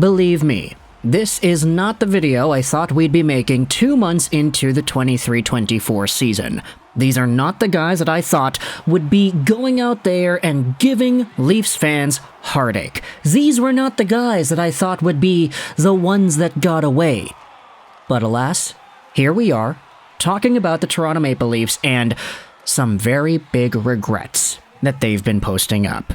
Believe me, this is not the video I thought we'd be making 2 months into the 23-24 season. These are not the guys that I thought would be going out there and giving Leafs fans heartache. These were not the guys that I thought would be the ones that got away. But alas, here we are, talking about the Toronto Maple Leafs and some very big regrets that they've been posting up.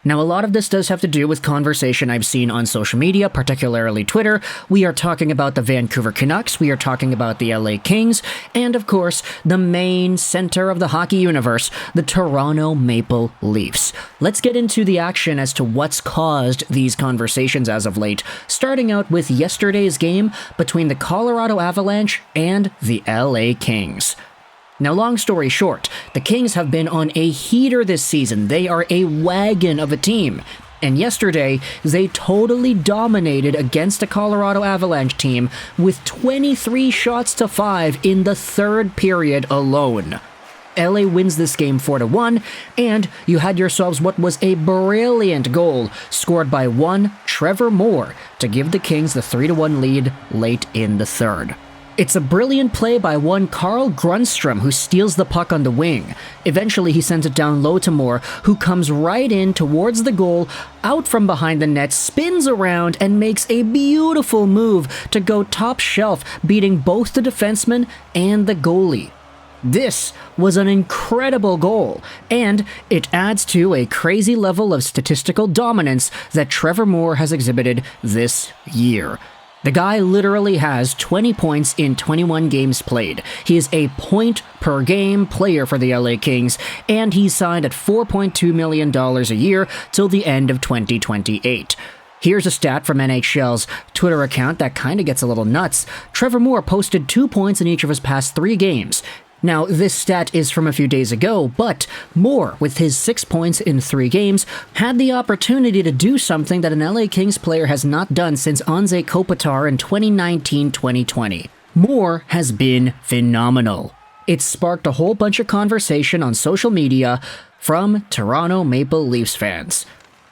Now, a lot of this does have to do with conversation I've seen on social media, particularly Twitter. We are talking about the Vancouver Canucks, we are talking about the LA Kings, and of course, the main center of the hockey universe, the Toronto Maple Leafs. Let's get into the action as to what's caused these conversations as of late, starting out with yesterday's game between the Colorado Avalanche and the LA Kings. Now, long story short, the Kings have been on a heater this season. They are a wagon of a team. And yesterday, they totally dominated against the Colorado Avalanche team with 23 shots to 5 in the third period alone. LA wins this game 4-1, and you had yourselves what was a brilliant goal scored by one Trevor Moore to give the Kings the 3-1 lead late in the third. It's a brilliant play by one Carl Grundstrom who steals the puck on the wing. Eventually he sends it down low to Moore, who comes right in towards the goal, out from behind the net, spins around and makes a beautiful move to go top shelf, beating both the defenseman and the goalie. This was an incredible goal, and it adds to a crazy level of statistical dominance that Trevor Moore has exhibited this year. The guy literally has 20 points in 21 games played. He is a point-per-game player for the LA Kings, and he's signed at $4.2 million a year till the end of 2028. Here's a stat from NHL's Twitter account that kind of gets a little nuts. Trevor Moore posted 2 points in each of his past 3 games. Now, this stat is from a few days ago, but Moore, with his 6 points in 3 games, had the opportunity to do something that an LA Kings player has not done since Anze Kopitar in 2019-2020. Moore has been phenomenal. It sparked a whole bunch of conversation on social media from Toronto Maple Leafs fans.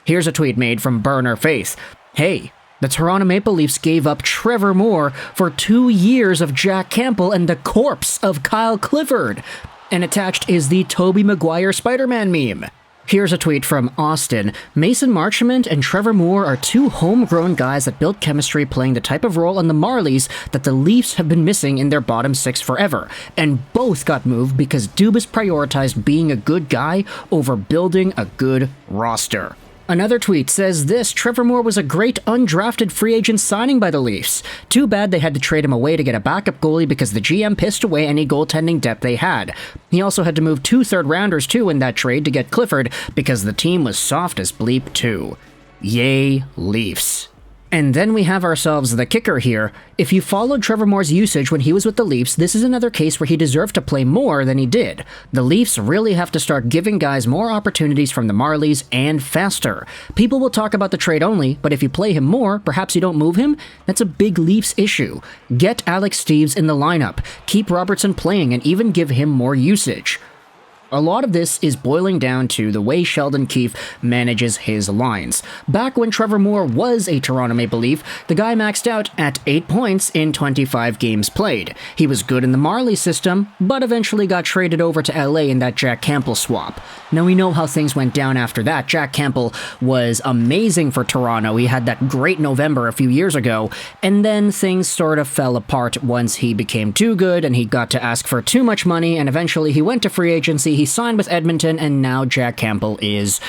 Here's a tweet made from Burner Faith. Hey, the Toronto Maple Leafs gave up Trevor Moore for 2 years of Jack Campbell and the corpse of Kyle Clifford. And attached is the Tobey Maguire Spider-Man meme. Here's a tweet from Austin. Mason Marchment and Trevor Moore are 2 homegrown guys that built chemistry playing the type of role on the Marlies that the Leafs have been missing in their bottom 6 forever. And both got moved because Dubas prioritized being a good guy over building a good roster. Another tweet says this: Trevor Moore was a great undrafted free agent signing by the Leafs. Too bad they had to trade him away to get a backup goalie because the GM pissed away any goaltending depth they had. He also had to move 2 third-rounders too in that trade to get Clifford because the team was soft as bleep too. Yay, Leafs. And then we have ourselves the kicker here. If you followed Trevor Moore's usage when he was with the Leafs, this is another case where he deserved to play more than he did. The Leafs really have to start giving guys more opportunities from the Marlies and faster. People will talk about the trade only, but if you play him more, perhaps you don't move him, that's a big Leafs issue. Get Alex Steeves in the lineup, keep Robertson playing, and even give him more usage. A lot of this is boiling down to the way Sheldon Keefe manages his lines. Back when Trevor Moore was a Toronto Maple Leaf, the guy maxed out at 8 points in 25 games played. He was good in the Marley system, but eventually got traded over to LA in that Jack Campbell swap. Now we know how things went down after that. Jack Campbell was amazing for Toronto. He had that great November a few years ago, and then things sort of fell apart once he became too good and he got to ask for too much money, and eventually he went to free agency. He signed with Edmonton, and now Jack Campbell is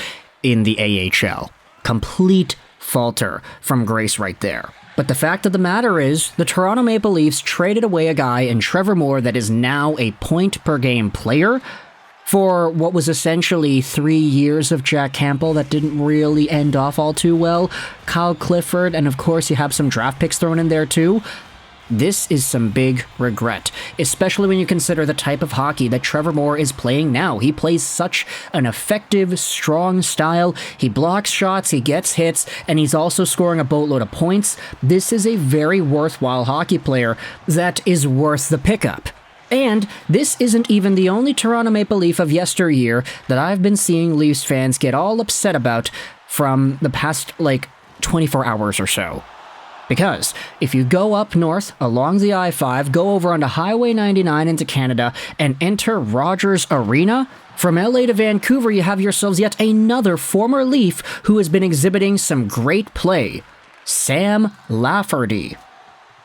in the AHL. Complete falter from Grace right there. But the fact of the matter is, the Toronto Maple Leafs traded away a guy in Trevor Moore that is now a point-per-game player for what was essentially 3 years of Jack Campbell that didn't really end off all too well. Kyle Clifford, and of course you have some draft picks thrown in there too. This is some big regret, especially when you consider the type of hockey that Trevor Moore is playing now. He plays such an effective, strong style. He blocks shots, he gets hits, and he's also scoring a boatload of points. This is a very worthwhile hockey player that is worth the pickup. And this isn't even the only Toronto Maple Leaf of yesteryear that I've been seeing Leafs fans get all upset about from the past, 24 hours or so. Because if you go up north along the I-5, go over onto Highway 99 into Canada, and enter Rogers Arena, from LA to Vancouver, you have yourselves yet another former Leaf who has been exhibiting some great play. Sam Lafferty.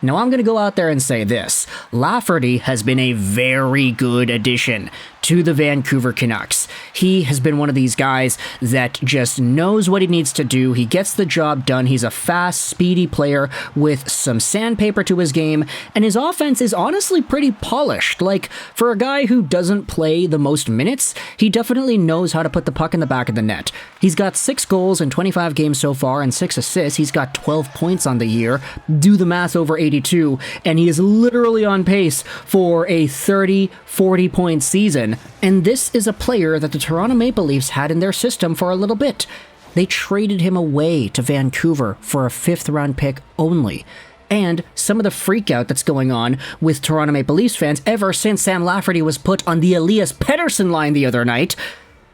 Now I'm going to go out there and say this. Lafferty has been a very good addition to the Vancouver Canucks. He has been one of these guys that just knows what he needs to do. He gets the job done. He's a fast, speedy player with some sandpaper to his game, and his offense is honestly pretty polished. Like, for a guy who doesn't play the most minutes, he definitely knows how to put the puck in the back of the net. He's got 6 goals in 25 games so far and 6 assists. He's got 12 points on the year. Do the math over 82, and he is literally on pace for a 30-40 point season. And this is a player that the Toronto Maple Leafs had in their system for a little bit. They traded him away to Vancouver for a 5th round pick only. And some of the freakout that's going on with Toronto Maple Leafs fans ever since Sam Lafferty was put on the Elias Pettersson line the other night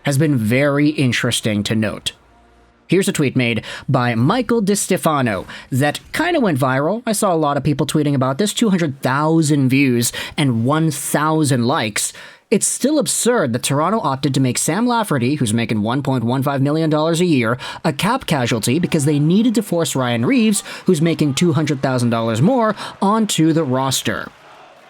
has been very interesting to note. Here's a tweet made by Michael DiStefano that kind of went viral. I saw a lot of people tweeting about this, 200,000 views and 1,000 likes. It's still absurd that Toronto opted to make Sam Lafferty, who's making $1.15 million a year, a cap casualty because they needed to force Ryan Reaves, who's making $200,000 more, onto the roster.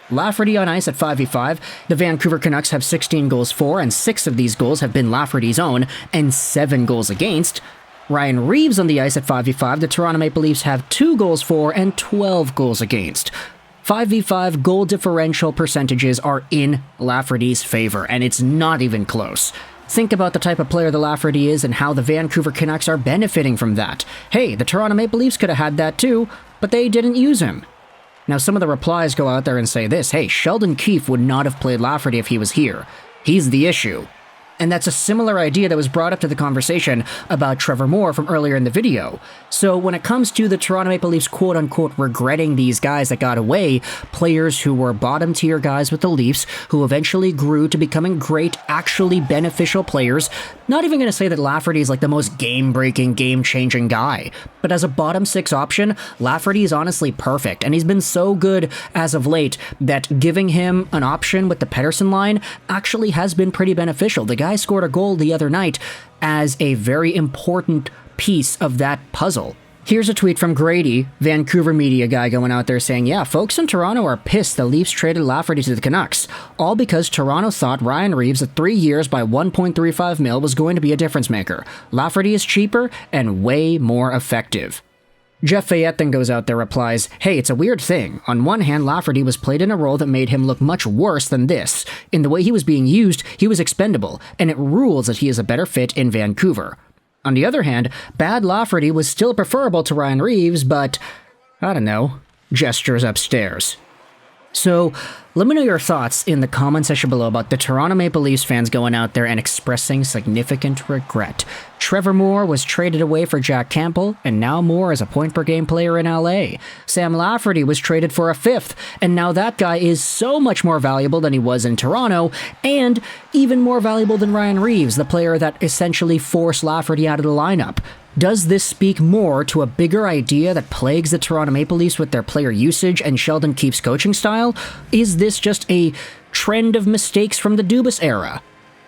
Lafferty on ice at 5v5, the Vancouver Canucks have 16 goals for, and 6 of these goals have been Lafferty's own, and 7 goals against. Ryan Reaves on the ice at 5v5, the Toronto Maple Leafs have 2 goals for and 12 goals against. 5v5 goal differential percentages are in Lafferty's favor, and it's not even close. Think about the type of player the Lafferty is and how the Vancouver Canucks are benefiting from that. Hey, the Toronto Maple Leafs could have had that too, but they didn't use him. Now some of the replies go out there and say this, hey, Sheldon Keefe would not have played Lafferty if he was here. He's the issue. And that's a similar idea that was brought up to the conversation about Trevor Moore from earlier in the video. So when it comes to the Toronto Maple Leafs quote-unquote regretting these guys that got away, players who were bottom-tier guys with the Leafs, who eventually grew to becoming great, actually beneficial players, not even going to say that Lafferty is like the most game-breaking, game-changing guy, but as a bottom-6 option, Lafferty is honestly perfect, and he's been so good as of late that giving him an option with the Pettersson line actually has been pretty beneficial. The guy scored a goal the other night as a very important piece of that puzzle. Here's a tweet from Grady, Vancouver media guy, going out there saying, yeah, folks in Toronto are pissed the Leafs traded Lafferty to the Canucks, all because Toronto thought Ryan Reaves at 3 years by $1.35 million was going to be a difference maker. Lafferty is cheaper and way more effective. Jeff Fayette then goes out there, replies, hey, it's a weird thing. On one hand, Lafferty was played in a role that made him look much worse than this. In the way he was being used, he was expendable, and it rules that he is a better fit in Vancouver. On the other hand, bad Lafferty was still preferable to Ryan Reaves, but, I don't know, gestures upstairs. So, let me know your thoughts in the comment section below about the Toronto Maple Leafs fans going out there and expressing significant regret. Trevor Moore was traded away for Jack Campbell, and now Moore is a point-per-game player in LA. Sam Lafferty was traded for a 5th, and now that guy is so much more valuable than he was in Toronto, and even more valuable than Ryan Reaves, the player that essentially forced Lafferty out of the lineup. Does this speak more to a bigger idea that plagues the Toronto Maple Leafs with their player usage and Sheldon Keefe's coaching style? Is this just a trend of mistakes from the Dubas era?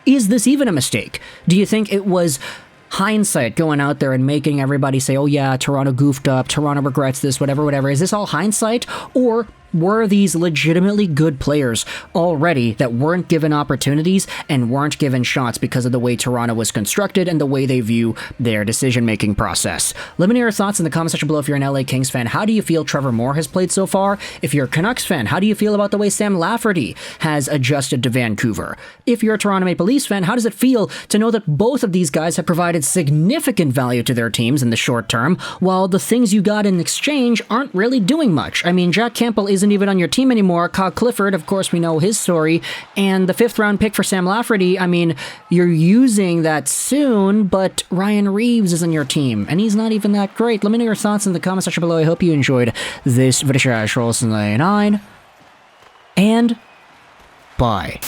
Is this even a mistake? Do you think it was hindsight going out there and making everybody say, oh yeah, Toronto goofed up, Toronto regrets this, whatever? Is this all hindsight? Or were these legitimately good players already that weren't given opportunities and weren't given shots because of the way Toronto was constructed and the way they view their decision-making process? Let me know your thoughts in the comment section below if you're an LA Kings fan. How do you feel Trevor Moore has played so far? If you're a Canucks fan, how do you feel about the way Sam Lafferty has adjusted to Vancouver? If you're a Toronto Maple Leafs fan, how does it feel to know that both of these guys have provided significant value to their teams in the short term, while the things you got in exchange aren't really doing much? I mean, Jack Campbell isn't even on your team anymore. Kyle Clifford, of course, we know his story. And the 5th round pick for Sam Lafferty, I mean, you're using that soon, but Ryan Reaves is on your team, and he's not even that great. Let me know your thoughts in the comment section below. I hope you enjoyed this video. And bye.